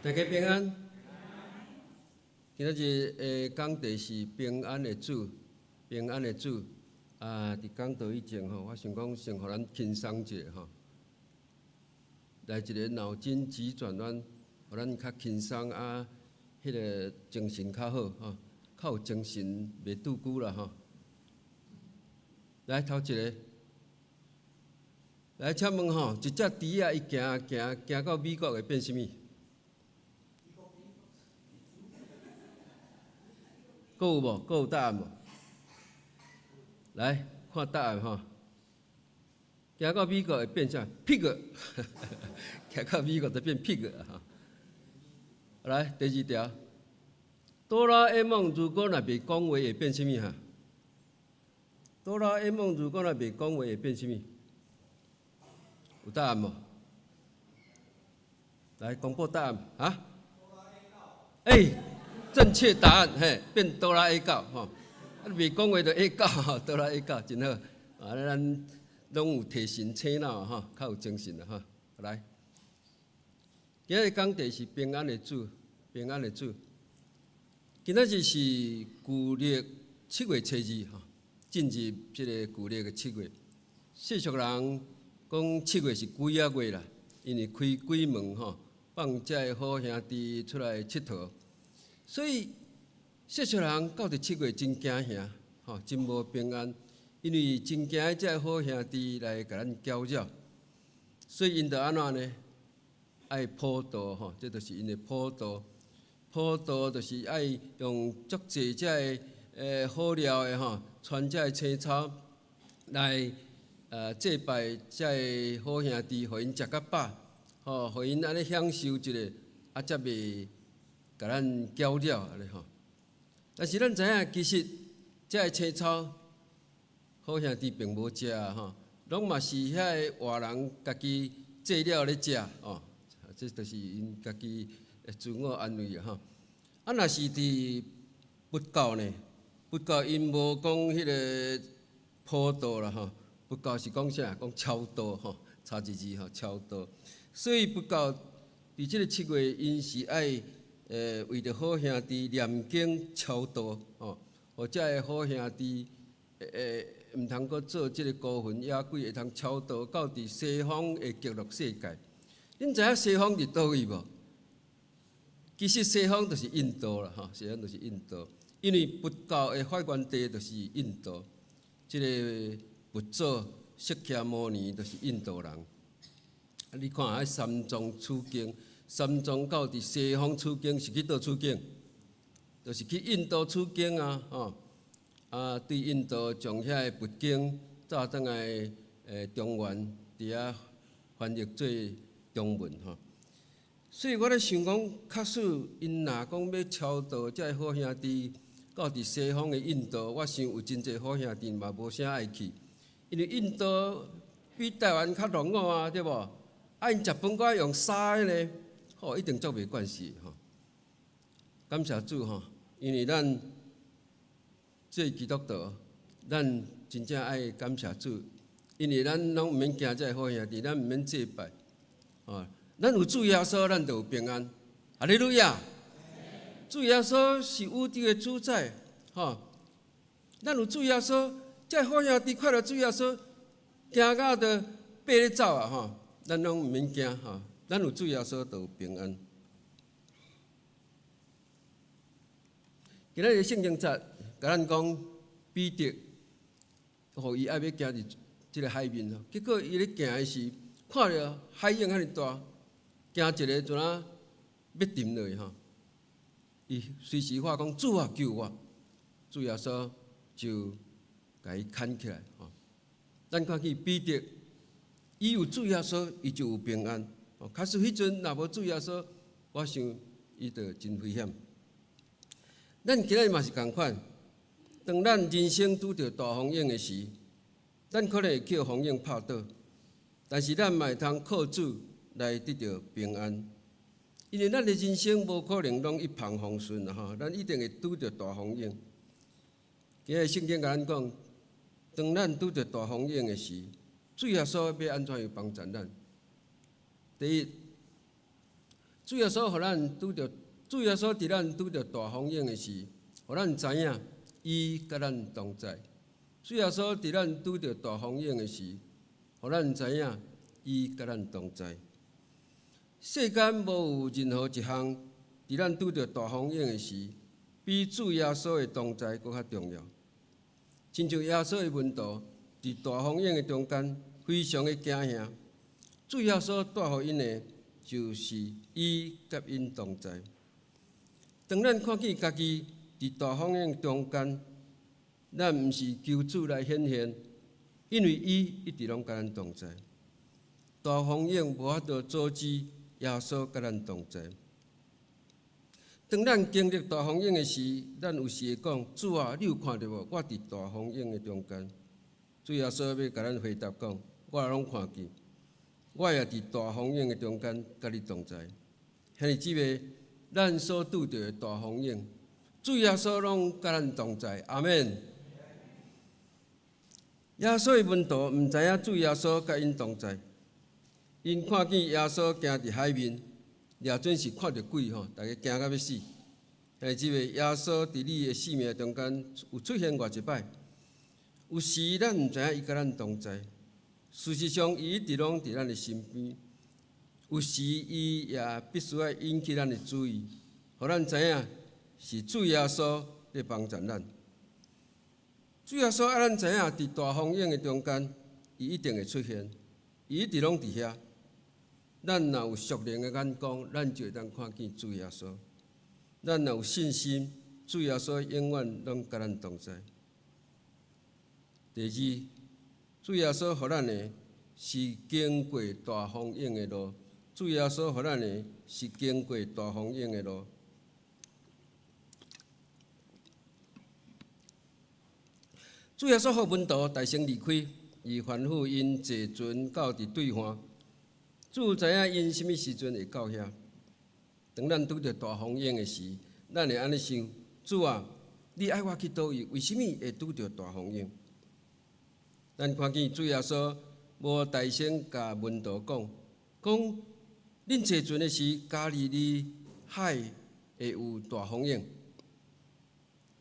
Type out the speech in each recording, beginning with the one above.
大家平安。今仔日的讲题是平安的主，平安的主。伫讲道以前我想讲先互咱轻松者来一个脑筋急转弯，互咱较轻松迄个精神较好较有精神，袂拄久啦来头一个，来请问一只猪伊行到美国会变啥物？佫有无？佫有答案无？来看答案行到美国会变啥 ？pig， 行到美国就变 pig 来第二条，哆啦 A 梦如果若袂讲话会变啥物哆啦 A 梦如果若袂讲话会变啥物？有答案无？来公布答案正确答案变哆啦 A 狗袂讲话就 A 狗哆啦 A 狗真好咱拢有提神醒脑较有精神来，今日讲题是平安的主，平安的主。今仔日是旧历7月初2进入这个旧历的7月。世俗人讲7月是鬼仔月啦，因为开鬼门放这好兄弟出来佚佗。所以，世俗人到伫7月真惊吓，真无平安，因为真惊这好兄弟来甲咱搅扰，所以因着安怎呢？爱普渡这就是因的普渡。普渡就是爱用足济这好料的穿这青草来祭拜这好兄弟，互因食甲饱，互因安尼享受一个，才袂甲咱搅扰安尼但是咱知影，其实这青草好兄弟并无食拢嘛是遐活人家己制了咧食这就是因家己自我安慰若是伫佛教呢？佛教因无讲迄个普渡啦佛教是讲啥？讲超度差一字超度。所以佛教伫即个7月，因是爱为着好兄弟念经超度或者个好兄弟毋通阁做即个孤魂野鬼，会通超度到伫西方的极乐世界。恁知影西方伫倒位无？其实西方就是印度啦西方就是印度，因为佛教的发源地就是印度。即个佛祖释迦牟尼就是印度人。你看三藏取经，三藏到伫西方取经是去倒取经？就是去印度取经对印度将遐个佛经早转来中原伫遐翻译做中文所以我咧想讲，假使因若讲要超度这好兄弟到伫西方的印度，我想有真侪好兄弟嘛无啥爱去，因为印度比台湾较落伍对无？因食饭搁用沙的呢，一定足袂惯势感谢主因为咱做基督徒，咱真正爱感谢主，因为咱拢毋免惊这好兄弟，咱毋免祭拜咱有主耶稣，咱就有平安。哈利路亚！主耶稣是无敌的主宰咱有主耶稣，这好兄弟看到主耶稣，惊到就爬咧走咱拢毋免惊咱有主耶稣就有平安。今仔日圣经节甲咱讲彼得，互伊爱要行入即个海面结果伊咧行的时，看到海涌遐尼大，行一个就要沉落去伊随时喊讲主啊救我，主耶稣就甲伊牵起来咱看见彼得，伊有主耶稣，伊就有平安假使迄阵若无主耶稣，我想伊就真危险。咱今仔日嘛是同款，当咱人生拄着大风涌的时，咱可能会叫风涌拍倒，但是咱嘛会通靠主来得到平安。因为咱的人生无可能拢一帆风顺咱一定会拄着大风涌。今日圣经甲咱讲，当咱拄着大风涌的时，主耶稣要安怎样帮助咱？第一，主耶稣互咱拄着，主耶稣伫咱拄着大风涌的时，互咱知影伊甲咱同在。主耶稣伫咱拄着大风涌的时，互咱知影伊甲咱同在。世间无有任何一项伫咱拄着大风涌的时，比主耶稣的同在搁较重要。亲像耶稣的门徒伫大风涌的中间，非常的惊吓。主耶稣带互因的，就是伊甲因同在。当咱看见家己伫大风涌中间，咱毋是求主来显现，因为伊一直拢甲咱同在。大风涌无法度阻止耶稣甲咱同在。当咱经历大风涌的时，咱有时会讲：主啊，你有看到无？我伫大风涌的中间。主耶稣要甲咱回答讲：我拢看见，我也伫大风涌的中间，甲你同在。兄弟姊妹，咱所拄着的大风涌，主耶稣拢甲咱同在。阿门。耶稣的门徒毋知影主耶稣甲因同在，因看见耶稣行伫海面。掠准是看到鬼吼，大家惊到要死。兄弟姊妹，耶稣伫你的生命中间有出现偌一摆，有时咱毋知影伊甲咱同在，事实上伊一直拢伫咱的身边。有时伊也必须要引起咱的注意，互咱知影是主耶稣咧帮助咱。主耶稣爱咱知影，伫大风涌的中间，伊一定会出现，伊一直拢伫遐。咱若有属灵的眼光，咱就会当看见主耶稣；咱若有信心，主耶稣永远拢甲咱同在。第二，主耶稣互咱的是经过大风涌的路，主耶稣互咱的是经过大风涌的路。主耶稣互门徒大声离开，伊吩咐因坐船到伫对岸。主知影因什么时阵会到遐。当咱拄着大风涌的时，咱会安尼想：主啊，你爱我去倒位？为什么会拄着大风涌？咱看见主耶稣无大声甲门徒讲，恁坐船的时，加利利海会有大风涌，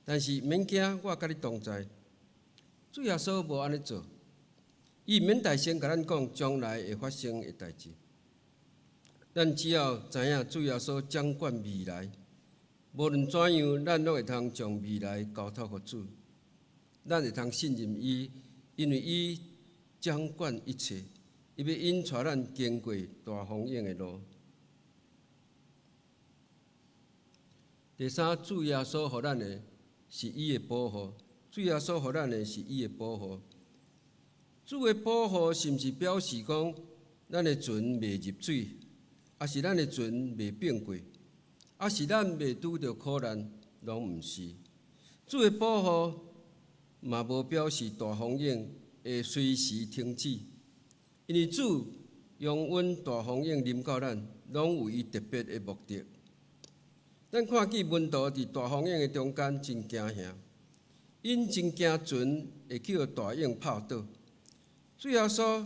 但是免惊，我甲你同在。主耶稣无安尼做。伊毋免大声甲咱讲将来会发生的代志，咱只要知影主耶稣掌管未来，无论怎样，咱拢会通将未来交托给主，咱会通信任伊，因为伊掌管一切，伊要引带咱经过大风涌的路。第三，主耶稣予咱的是伊的保护，主耶稣予咱的是伊的保护。主的保护是毋是表示讲，咱的船袂入水，还是咱的船袂变过，还是咱袂拄着苦难？拢毋是。主的保护嘛无表示大风涌会随时停止，因为主用阮大风涌临到咱，拢有伊特别的目的。咱看见门徒伫大风涌的中间真惊吓，因真惊船会去互大涌拍倒。主耶稣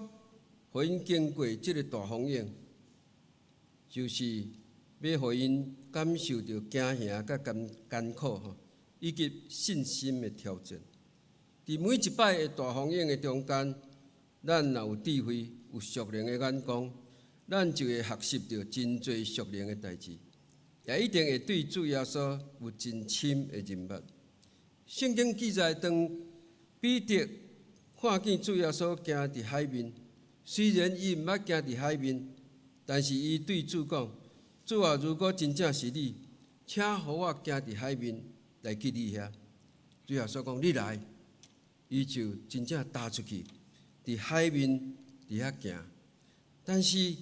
互因经过即个大风涌，就是要互因感受到惊吓甲艰苦吼，以及信心的挑战。伫每一摆的大风涌的中间，咱若有智慧、有属灵的眼光，咱就会学习到真侪属灵的代志，也一定会对主耶稣有真深的认识。圣经记载，当彼得看见主耶稣行伫海面，虽然伊毋捌行伫海面，但是伊对主讲：“主啊，如果真正是你，请互我行伫海面来去你遐。”主耶稣讲：“你来。”伊就真正踏出去，伫海面伫遐行。但是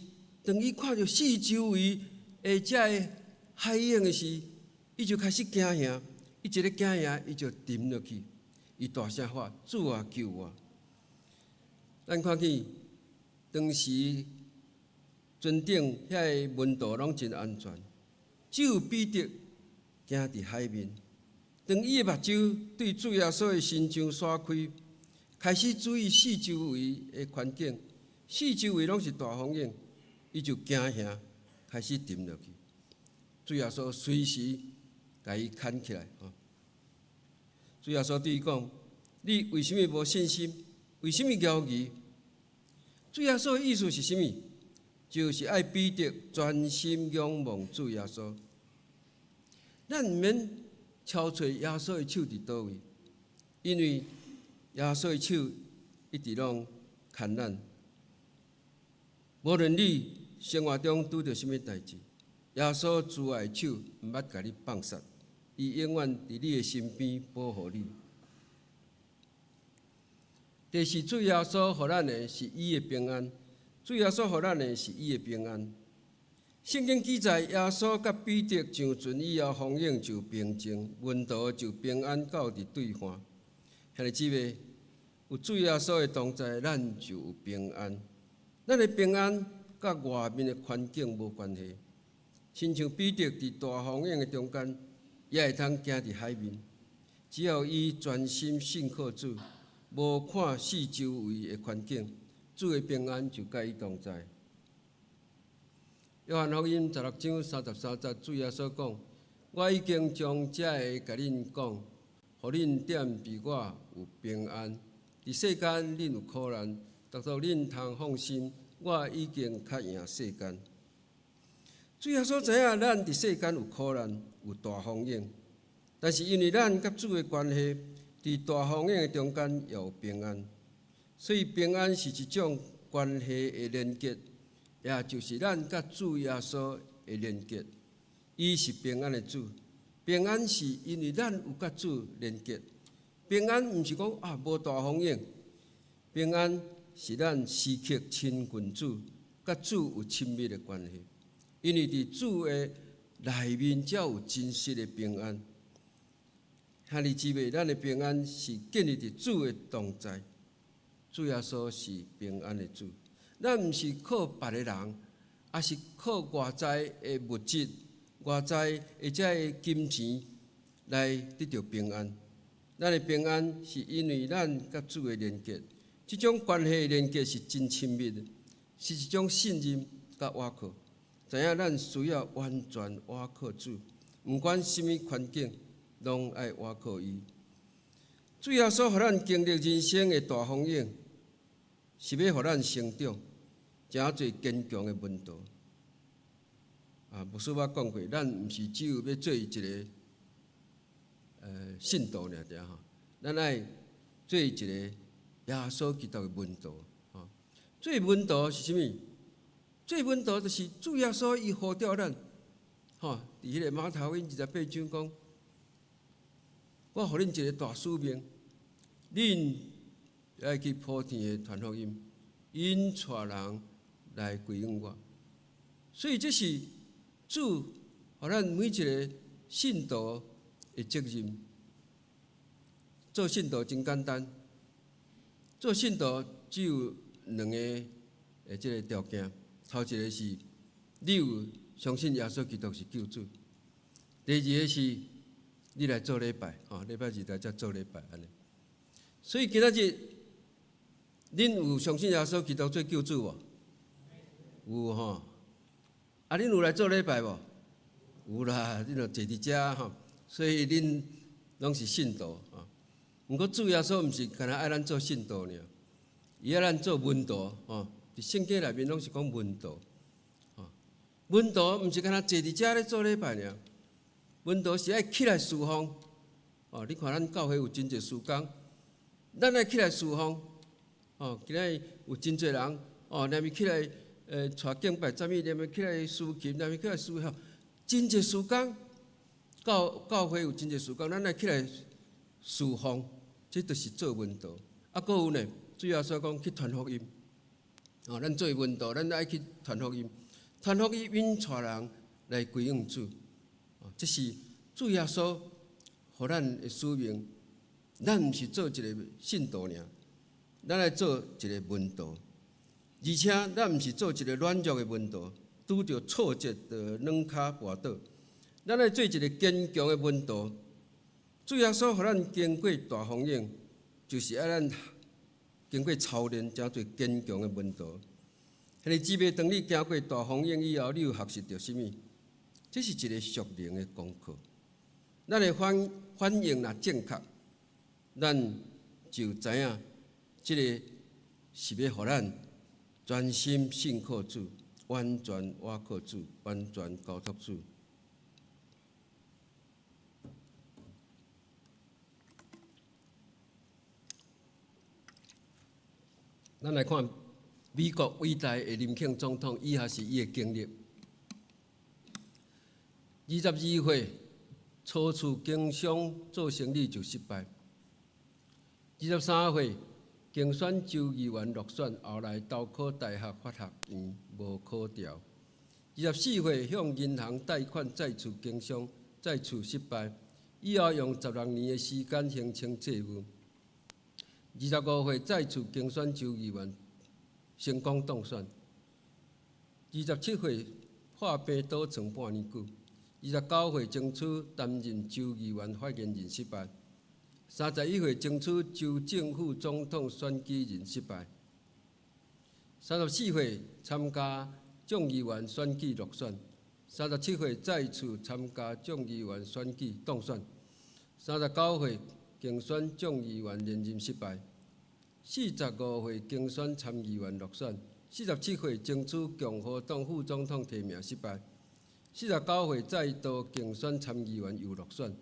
当伊看到四周围遮个海涌的时，伊就开始惊吓。伊一个惊吓，伊就沉落去。伊大声喊：“主啊，救我！”咱看见当时船顶遐个门徒拢真安全，只有彼得行伫海面。当伊的目睭对主耶稣的身上撒开，开始注意四周围的环境，四周围拢是大风涌，伊就惊吓，开始沉落去。主耶稣随时甲伊牵起来。主耶稣对伊讲：“你为什么无信心？为什么犹豫？”主耶稣的意思是啥物？就是爱彼得专心仰望主耶稣。咱毋免超找耶稣的手伫倒位，因为耶稣的手一直拢牵咱。无论你生活中拄着什么代志，耶稣慈爱的手毋捌甲你放煞，伊永远伫你的身边保护你。第四，主耶稣予咱的是伊的平安。主耶稣予咱的是伊的平安。圣经记载，耶稣甲彼得上船以后，风影就平静，温度就平安到伫对岸。兄弟姊妹，有主耶稣的同在，咱就有平安。咱的平安甲外面的环境无关系。亲像彼得伫大风影的中间，也会通行伫海面。只要伊专心信靠主，无看四周围的环境，主的平安就甲伊同在。约翰福音16章33节，主耶稣讲：“我已经将这个甲恁讲，互恁踮伫我有平安。伫世间恁有苦难，独独恁通放心，我已经较赢世间。”主耶稣知影咱伫世间有苦难，有大风影，但是因为咱甲主的关系，伫大风影的中间也有平安。所以平安是一种关系的连结。也就是咱甲主耶稣的连结，伊是平安的主。平安是因为咱有甲主连结。平安毋是讲无大风影，平安是咱时刻亲近主，甲主有亲密的关系。因为伫主的内面才有真实的平安。兄弟姊妹，咱的平安是建立伫主的同在。主耶稣是平安的主。咱毋是靠别个人，也是靠外在的物质、外在的这金钱来得到平安。咱的平安是因为咱甲主的连结，这种关系的连结是真亲密的，是一种信任甲倚靠。知影咱需要完全倚靠主，毋管什么环境，拢爱倚靠伊。主耶稣互咱经历人生的大风影，是要互咱成长。真侪坚强的门徒。牧师捌讲过，咱毋是只有要做一个信徒尔吼，咱爱做一个耶稣基督的门徒。做门徒是啥物？做门徒就是主耶稣伊呼召咱，伫迄个马太福音28章讲，我互恁一个大使命，恁要去普天的传福音，因带人来归向我。所以这是主互咱每一个信徒的责任。做信徒真简单，做信徒只有两个这个条件。头一个是你有相信耶稣基督是救主；第二个是你来做礼拜，礼拜日来才做礼拜安尼。所以今仔日恁有相信耶稣基督做救主无？有吼。恁有来做礼拜无？有啦，恁就坐伫遮吼。所以恁拢是信徒啊。毋过主耶稣毋是干那爱咱做信徒尔，伊爱咱做门徒吼。伫圣经内面拢是讲门徒，门徒毋是干那坐伫遮咧做礼拜尔，门徒是爱起来侍奉。你看咱教会有真侪事工，咱爱起来侍奉。今仔有真侪人，连咪起来带敬拜，昨咪连咪起来司琴，连咪起来司吼，真侪事工。教会有真侪事工，咱爱起来侍奉，这就是做门徒。搁有呢，主要说讲去传福音。咱做门徒，咱爱去传福音，传福音引带人来归向主。这是主耶稣互咱的使命。咱毋是做一个信徒尔，咱来做一个门徒，而且咱毋是做一个软弱的门徒，拄着挫折就软脚跋倒。咱来做一个坚强的门徒。主耶稣互咱经过大风影，就是爱咱经过操练，才做坚强的门徒。迄个姊妹，当你经过大风影以后，你有学习到什么？这是一个属灵的功课。咱的反应若正确，咱就知影，这个是要互咱专心信靠主，完全倚靠主，完全交托主。咱来看美国伟大的林肯总统，以下是伊的经历：22岁初次经商做生意就失败；23岁竞选州议员落选，后来投考大学法学院无考调；24岁向银行贷款再次经商，再次失败，以后用16年的时间还清债务。25岁再次竞选州议员，成功当选。27岁破病倒床半年久。29岁争取担任州议员发言人失败。31岁争取州政府总统选举人失败。34岁参加众议员选举落选。37岁再次参加众议员选举当选。39岁竞选众议员连任失败。45岁竞选参议员落选，47岁争取共和党副总统提名失败，49岁再度竞选参议员又落选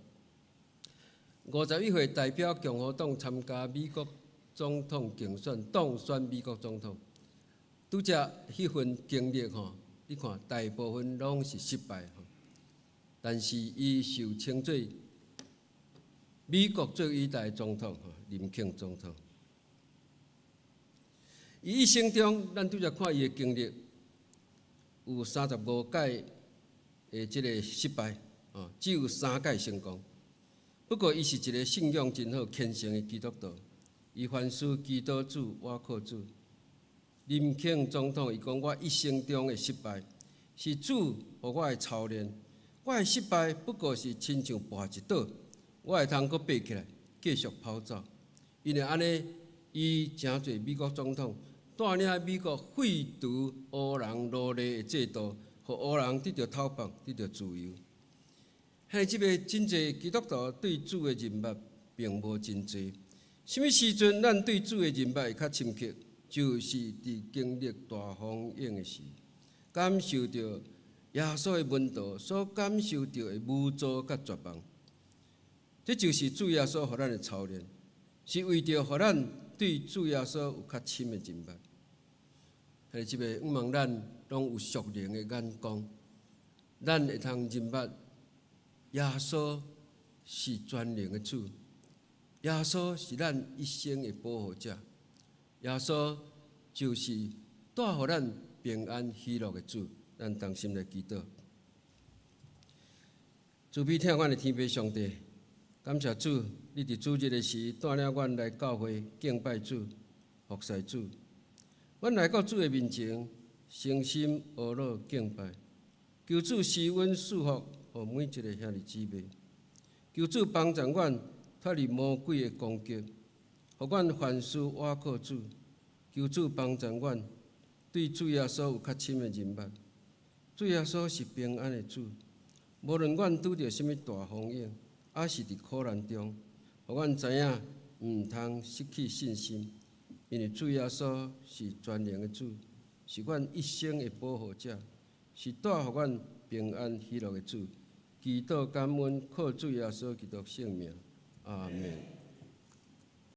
，51岁代表共和党参加美国总统竞选，当选美国总统。拄则迄份经历你看大部分拢是失败但是伊受称作美国最伟大的总统林肯总统。伊一生中，咱拄则看伊的经历，有35届的即个失败，只有3届成功。不过，伊是一个信仰真好、虔诚的基督徒。伊凡事祈祷主、倚靠主。林肯总统伊讲：我一生中的失败，是主互我的操练。我的失败不过是亲像跋一倒，我会通阁爬起来，继续跑走。因为安尼，伊诚侪美国总统。带领美国废除黑人奴隶的制度，互黑人得到讨伐，得到自由。迄即个真侪基督徒对主的认捌并无真侪。什么时阵咱对主的认捌会较深刻？就是伫经历大风涌的时，感受到耶稣的温度，所感受到的无助甲绝望。这就是主耶稣互咱的操练，是为着互咱对主耶稣有较深的认捌。迄即个，毋望咱拢有属灵的眼光，咱会通认捌耶稣是全能的主，耶稣是咱一生的保护者，耶稣就是带互咱平安喜乐的主。咱同心来祈祷。慈悲听阮的天父上帝，感谢主，你伫主日的时带领阮来教会敬拜主、服侍主。阮来到主的面前，诚心阿乐敬拜，求主施恩赐福，互每一个兄弟姊妹。求主帮助阮脱离魔鬼的攻击，互阮凡事倚靠主。求主帮助阮对主耶稣有较深的认捌。主耶稣是平安的主，无论阮拄着什么大风涌，还是伫苦难中，互阮知影毋通失去信心，因为主耶稣是全能的主，是阮一生的保护者，是带互阮平安喜乐的主。祈祷感恩，靠主耶稣基督圣名，阿门。